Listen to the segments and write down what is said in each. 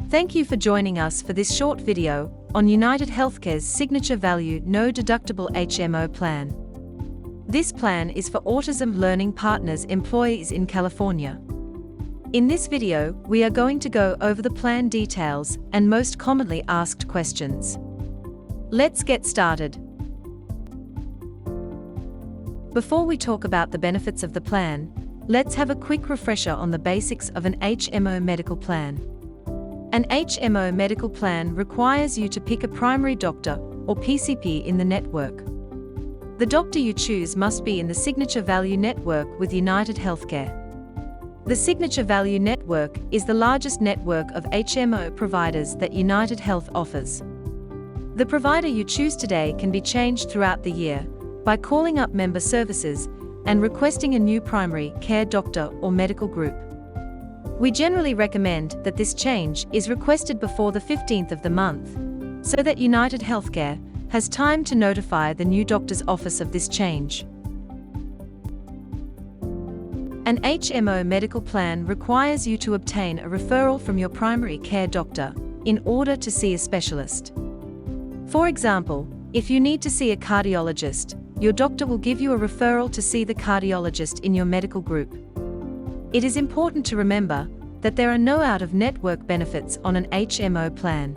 Thank you for joining us for this short video on United Healthcare's Signature Value No Deductible HMO plan. This plan is for Autism Learning Partners employees in California. In this video, we are going to go over the plan details and most commonly asked questions. Let's get started. Before we talk about the benefits of the plan, let's have a quick refresher on the basics of an HMO medical plan. An HMO medical plan requires you to pick a primary doctor, or PCP, in the network. The doctor you choose must be in the Signature Value Network with United Healthcare. The Signature Value Network is the largest network of HMO providers that United Health offers. The provider you choose today can be changed throughout the year by calling up member services and requesting a new primary care doctor or medical group. We generally recommend that this change is requested before the 15th of the month, so that United Healthcare has time to notify the new doctor's office of this change. An HMO medical plan requires you to obtain a referral from your primary care doctor in order to see a specialist. For example, if you need to see a cardiologist, your doctor will give you a referral to see the cardiologist in your medical group. It is important to remember that there are no out-of-network benefits on an HMO plan.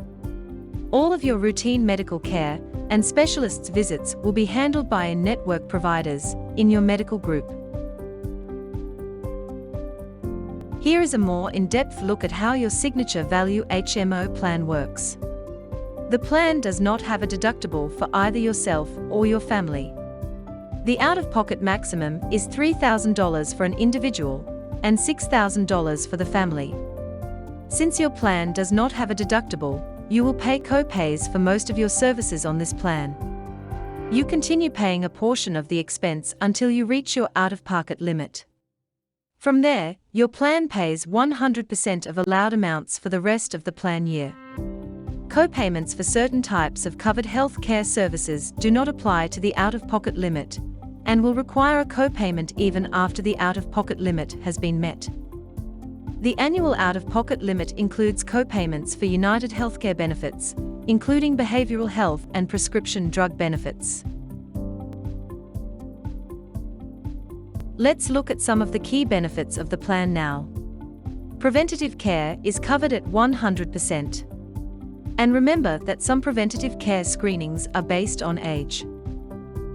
All of your routine medical care and specialists' visits will be handled by in-network providers in your medical group. Here is a more in-depth look at how your Signature Value HMO plan works. The plan does not have a deductible for either yourself or your family. The out-of-pocket maximum is $3,000 for an individual and $6,000 for the family. Since your plan does not have a deductible, you will pay co-pays for most of your services on this plan. You continue paying a portion of the expense until you reach your out-of-pocket limit. From there, your plan pays 100% of allowed amounts for the rest of the plan year. Co-payments for certain types of covered health care services do not apply to the out-of-pocket limit and will require a co-payment even after the out-of-pocket limit has been met. The annual out-of-pocket limit includes co-payments for United Healthcare benefits, including behavioral health and prescription drug benefits. Let's look at some of the key benefits of the plan now. Preventative care is covered at 100%. And remember that some preventative care screenings are based on age.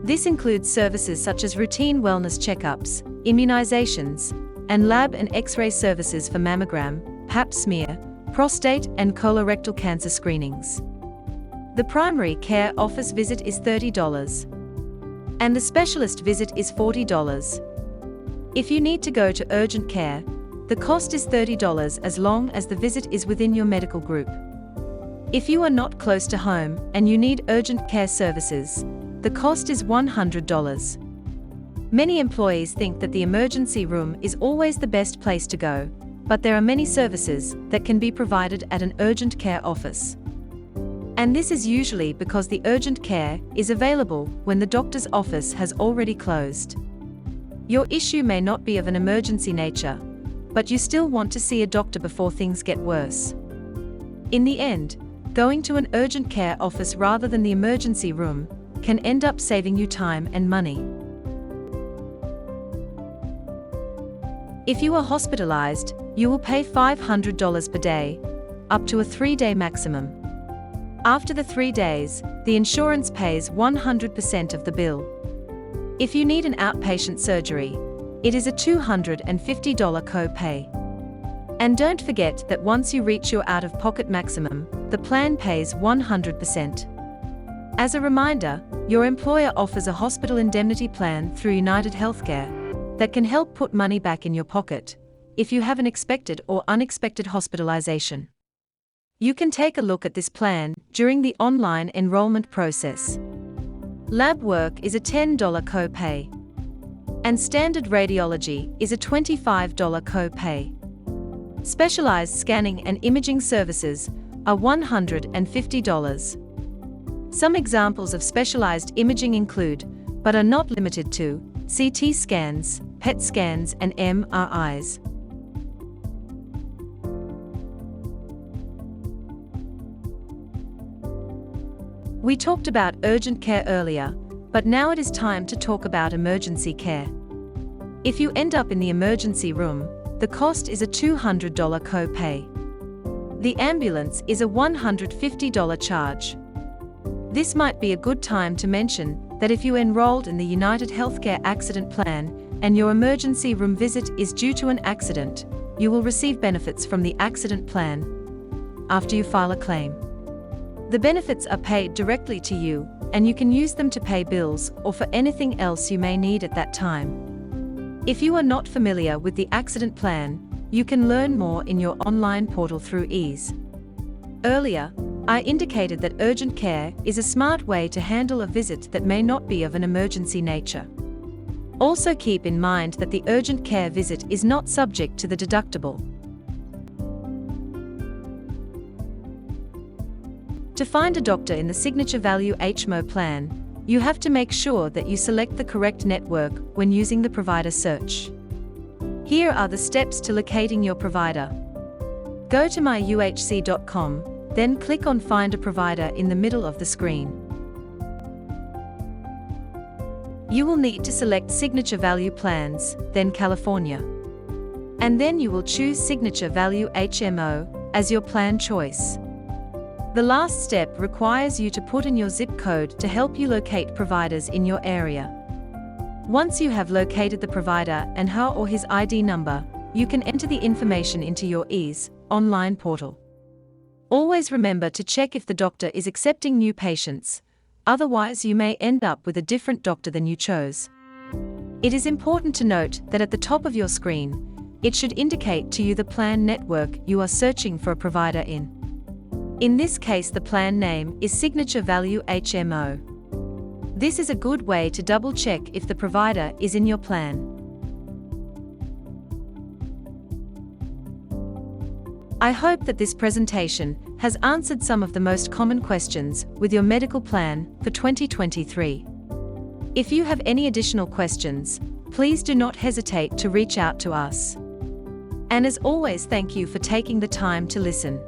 This includes services such as routine wellness checkups, immunizations, and lab and X-ray services for mammogram, pap smear, prostate and colorectal cancer screenings. The primary care office visit is $30, and the specialist visit is $40. If you need to go to urgent care, the cost is $30 as long as the visit is within your medical group. If you are not close to home and you need urgent care services, the cost is $100. Many employees think that the emergency room is always the best place to go, but there are many services that can be provided at an urgent care office. And this is usually because the urgent care is available when the doctor's office has already closed. Your issue may not be of an emergency nature, but you still want to see a doctor before things get worse. In the end, going to an urgent care office rather than the emergency room can end up saving you time and money. If you are hospitalized, you will pay $500 per day, up to a 3-day maximum. After the 3 days, the insurance pays 100% of the bill. If you need an outpatient surgery, it is a $250 co-pay. And don't forget that once you reach your out-of-pocket maximum, the plan pays 100%. As a reminder, your employer offers a hospital indemnity plan through United Healthcare that can help put money back in your pocket if you have an expected or unexpected hospitalization. You can take a look at this plan during the online enrollment process. Lab work is a $10 co-pay, and standard radiology is a $25 co-pay. Specialized scanning and imaging services are $150. Some examples of specialized imaging include, but are not limited to, CT scans, PET scans, and MRIs. We talked about urgent care earlier, but now it is time to talk about emergency care. If you end up in the emergency room, the cost is a $200 co-pay. The ambulance is a $150 charge. This might be a good time to mention that if you enrolled in the United Healthcare Accident Plan and your emergency room visit is due to an accident, you will receive benefits from the accident plan after you file a claim. The benefits are paid directly to you, and you can use them to pay bills or for anything else you may need at that time. If you are not familiar with the accident plan, you can learn more in your online portal through ease. Earlier, I indicated that urgent care is a smart way to handle a visit that may not be of an emergency nature. Also keep in mind that the urgent care visit is not subject to the deductible. To find a doctor in the Signature Value HMO plan, you have to make sure that you select the correct network when using the provider search. Here are the steps to locating your provider. Go to myuhc.com, then click on Find a Provider in the middle of the screen. You will need to select Signature Value Plans, then California. And then you will choose Signature Value HMO as your plan choice. The last step requires you to put in your zip code to help you locate providers in your area. Once you have located the provider and her or his ID number, you can enter the information into your ease online portal. Always remember to check if the doctor is accepting new patients, otherwise you may end up with a different doctor than you chose. It is important to note that at the top of your screen, it should indicate to you the plan network you are searching for a provider in. In this case, the plan name is Signature Value HMO. This is a good way to double-check if the provider is in your plan. I hope that this presentation has answered some of the most common questions with your medical plan for 2023. If you have any additional questions, please do not hesitate to reach out to us. And as always, thank you for taking the time to listen.